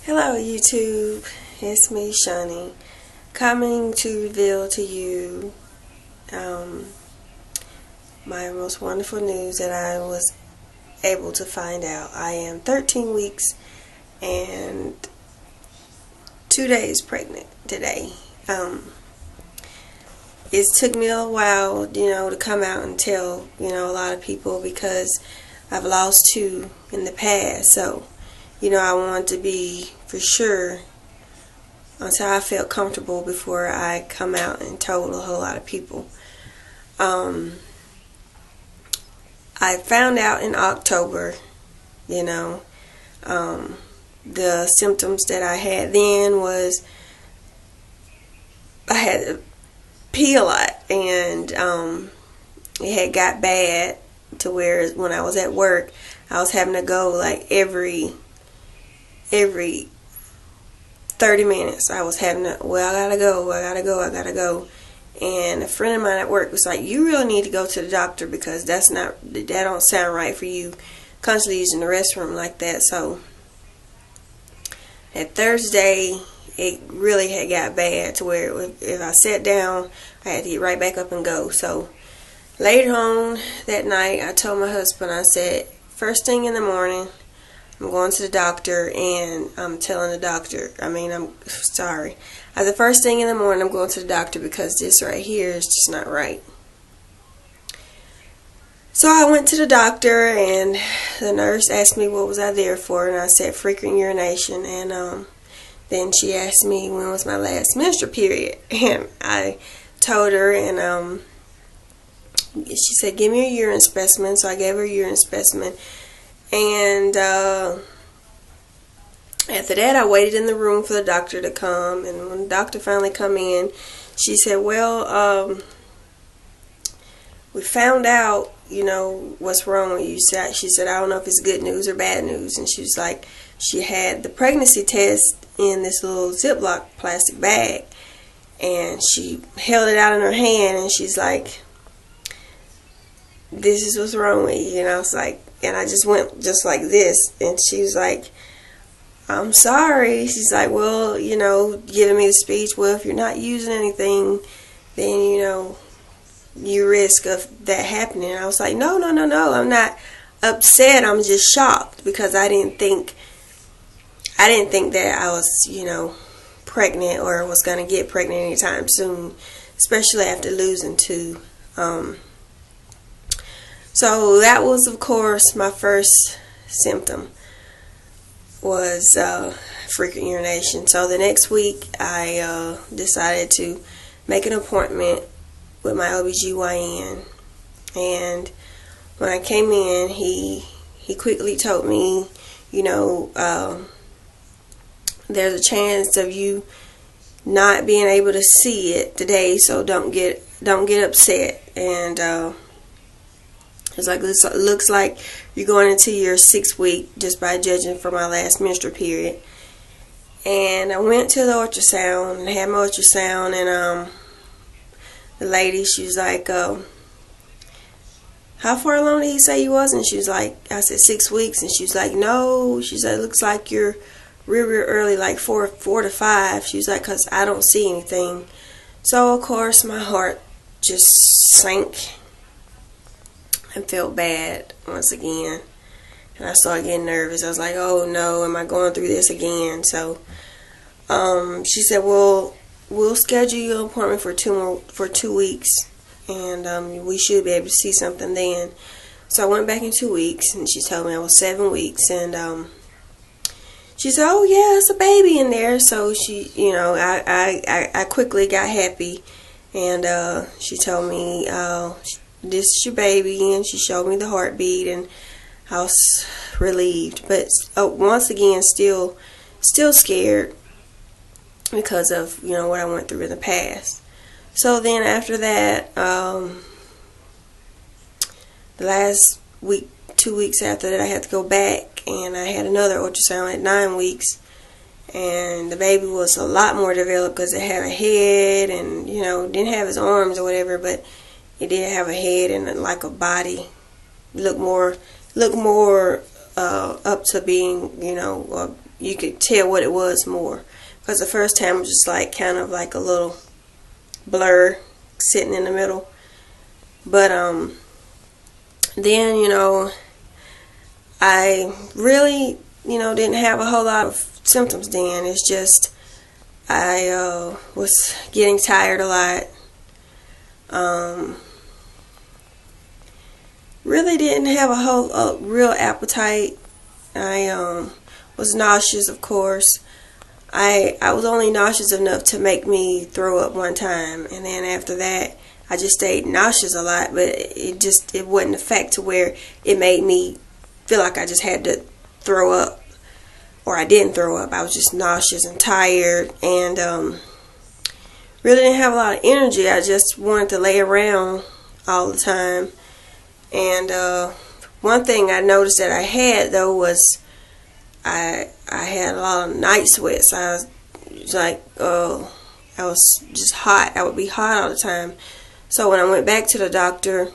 Hello YouTube, it's me Shani, coming to reveal to you my most wonderful news that I was able to find out. I am 13 weeks and 2 days pregnant today. It took me a while, to come out and tell, a lot of people because I've lost 2 in the past. So, I wanted to be for sure until I felt comfortable before I come out and told a whole lot of people. I found out in October, the symptoms that I had then was I had to pee a lot, and it had got bad to where when I was at work, I was having to go like every 30 minutes. I was having to, I gotta go. And a friend of mine at work was like, you really need to go to the doctor because that don't sound right for you constantly using the restroom like that. So at Thursday, it really had got bad to where if I sat down, I had to get right back up and go. So later on that night, I told my husband, I said, first thing in the morning, I'm going to the doctor, and I'm telling the doctor, I'm sorry. The first thing in the morning, I'm going to the doctor because this right here is just not right. So I went to the doctor, and the nurse asked me what was I there for, and I said frequent urination, and then she asked me when was my last menstrual period, and I told her, and she said, give me a urine specimen, so I gave her a urine specimen. And after that, I waited in the room for the doctor to come. And when the doctor finally come in, she said, well, we found out, what's wrong with you. She said, I don't know if it's good news or bad news. And she was like, she had the pregnancy test in this little Ziploc plastic bag. And she held it out in her hand, and she's like, this is what's wrong with you. And I was like, and I just went just like this, and she was like, I'm sorry. She's like, well, giving me the speech, well, if you're not using anything, then, you risk of that happening. And I was like, no, I'm not upset. I'm just shocked because I didn't think that I was, pregnant or was going to get pregnant anytime soon, especially after losing 2. So that was, of course, my first symptom was frequent urination. So the next week, I decided to make an appointment with my OBGYN. And when I came in, he quickly told me, there's a chance of you not being able to see it today, so don't get upset. And it's like, it looks like you're going into your 6th week just by judging from my last menstrual period. And I went to the ultrasound and had my ultrasound, and the lady, she was like, how far along did he say you was? And she was like, I said 6 weeks, and she was like, no. She said, it looks like you're real early, like 4 to 5. She was like, because I don't see anything. So of course my heart just sank and felt bad once again, and I started getting nervous. I was like, oh no, am I going through this again? So she said, well, we'll schedule your appointment for 2 weeks, and we should be able to see something then. So I went back in 2 weeks, and she told me I was 7 weeks, and she said, oh yeah, it's a baby in there. So she, I quickly got happy, and she told me, this is your baby, and she showed me the heartbeat, and I was relieved, but once again still scared because of what I went through in the past. So then after that, the last week, 2 weeks after that, I had to go back, and I had another ultrasound at 9 weeks, and the baby was a lot more developed because it had a head, and didn't have his arms or whatever, but it did have a head and like a body. Looked more up to being, you could tell what it was more. Because the first time was just like kind of like a little blur sitting in the middle. But then, I really, didn't have a whole lot of symptoms then. It's just I was getting tired a lot. Really didn't have a real appetite. I was nauseous, of course. I was only nauseous enough to make me throw up one time, and then after that, I just stayed nauseous a lot. But it wasn't a fact to where it made me feel like I just had to throw up, or I didn't throw up. I was just nauseous and tired, and really didn't have a lot of energy. I just wanted to lay around all the time. And one thing I noticed that I had though was I had a lot of night sweats. I was just hot. I would be hot all the time. So when I went back to the doctor,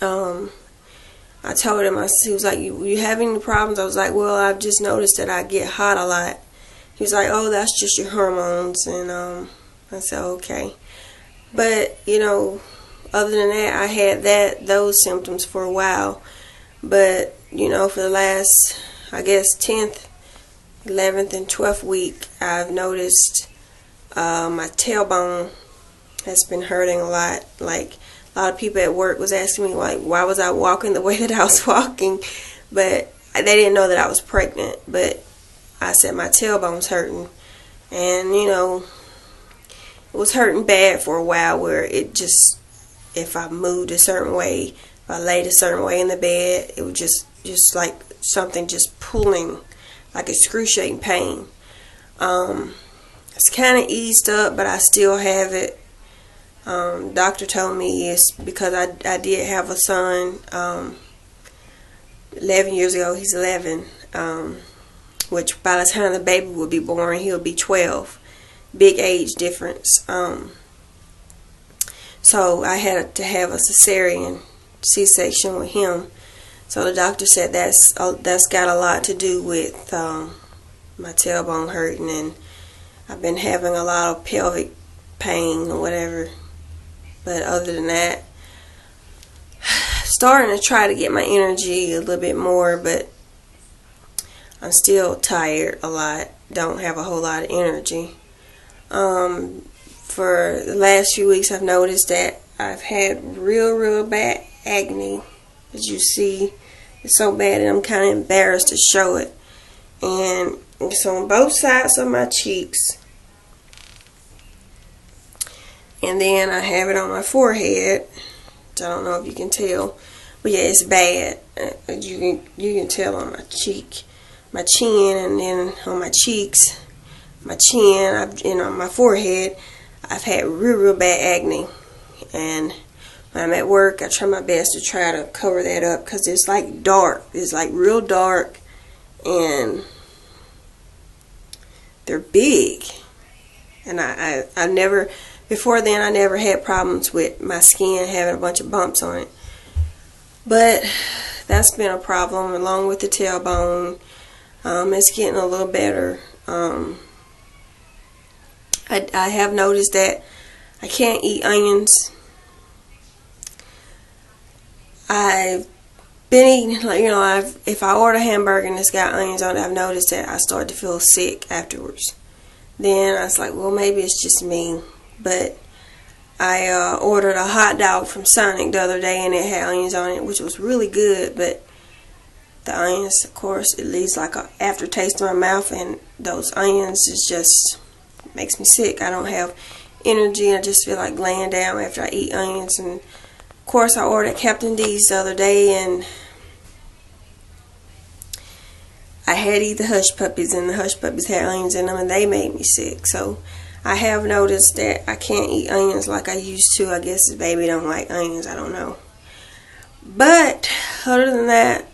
I told him, he was like, you having any problems? I was like, well, I've just noticed that I get hot a lot. He was like, oh, that's just your hormones. And I said, okay. But, other than that, I had those symptoms for a while. But, for the last, I guess, 10th, 11th, and 12th week, I've noticed my tailbone has been hurting a lot. Like, a lot of people at work was asking me, like, why was I walking the way that I was walking? But they didn't know that I was pregnant. But I said my tailbone's hurting. And, it was hurting bad for a while, where it just, if I moved a certain way, if I laid a certain way in the bed, it was just like something just pulling, like excruciating pain. It's kind of eased up, but I still have it. Doctor told me it's because I did have a son 11 years ago. He's 11, which by the time the baby will be born, he'll be 12. Big age difference. So I had to have a cesarean C-section with him. So the doctor said that's got a lot to do with my tailbone hurting, and I've been having a lot of pelvic pain or whatever. But other than that, starting to try to get my energy a little bit more, but I'm still tired a lot. Don't have a whole lot of energy. For the last few weeks, I've noticed that I've had real bad acne. As you see, it's so bad that I'm kind of embarrassed to show it. And it's on both sides of my cheeks. And then I have it on my forehead. I don't know if you can tell, but yeah, it's bad. You can tell on my cheek, my chin, and then on my cheeks, my chin, and on my forehead. I've had real bad acne, and when I'm at work, I try my best to try to cover that up, because it's like dark. It's like real dark, and they're big. And I never, before then, I never had problems with my skin having a bunch of bumps on it. But that's been a problem, along with the tailbone. It's getting a little better. I have noticed that I can't eat onions. I've been eating, if I order a hamburger and it's got onions on it, I've noticed that I start to feel sick afterwards. Then I was like, well, maybe it's just me. But I ordered a hot dog from Sonic the other day, and it had onions on it, which was really good. But the onions, of course, it leaves like an aftertaste in my mouth, and those onions is just makes me sick. I don't have energy. I just feel like laying down after I eat onions. And of course, I ordered Captain D's the other day, and I had to eat the Hush Puppies, and the Hush Puppies had onions in them, and they made me sick. So I have noticed that I can't eat onions like I used to. I guess the baby don't like onions. I don't know. But other than that,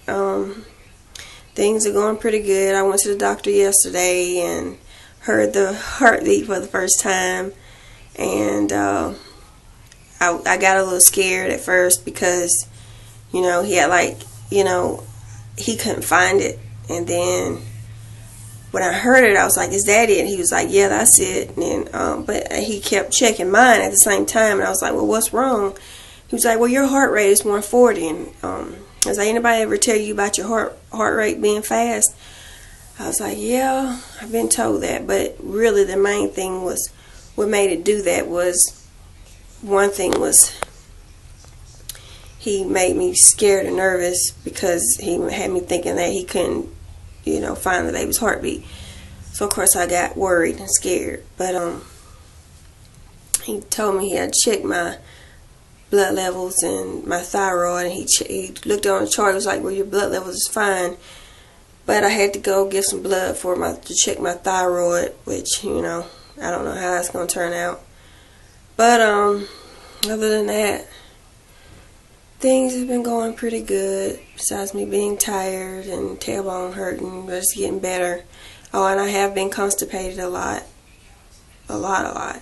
things are going pretty good. I went to the doctor yesterday and heard the heartbeat for the first time, and I got a little scared at first, because he had he couldn't find it, and then when I heard it, I was like, "Is that it?" And he was like, "Yeah, that's it." And but he kept checking mine at the same time, and I was like, "Well, what's wrong?" He was like, "Well, your heart rate is 140." And I was like, "Anybody ever tell you about your heart rate being fast?" I was like, "Yeah, I've been told that." But really, the main thing was what made it do that was, one thing was, he made me scared and nervous because he had me thinking that he couldn't, find the baby's heartbeat. So of course I got worried and scared. But he told me he had checked my blood levels and my thyroid, and he looked on the chart. He was like, "Well, your blood levels is fine," but I had to go give some blood to check my thyroid, which I don't know how that's gonna turn out. But other than that, things have been going pretty good, besides me being tired and tailbone hurting, but it's getting better. Oh, and I have been constipated a lot. A lot.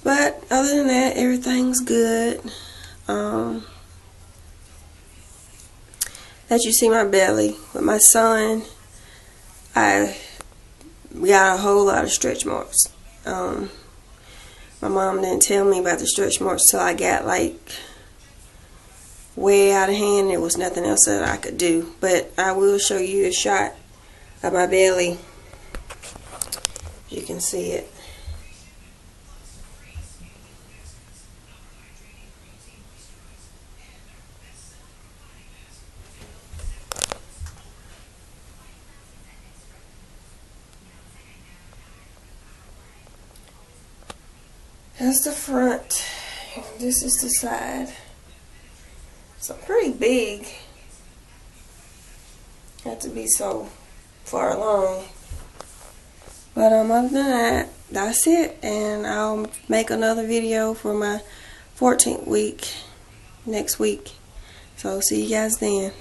But other than that, everything's good. That you see my belly. With my son, I got a whole lot of stretch marks. My mom didn't tell me about the stretch marks till I got like way out of hand. There was nothing else that I could do. But I will show you a shot of my belly. You can see it. That's the front. This is the side. So pretty big. Not to be so far along. But other than that, that's it. And I'll make another video for my 14th week next week. So see you guys then.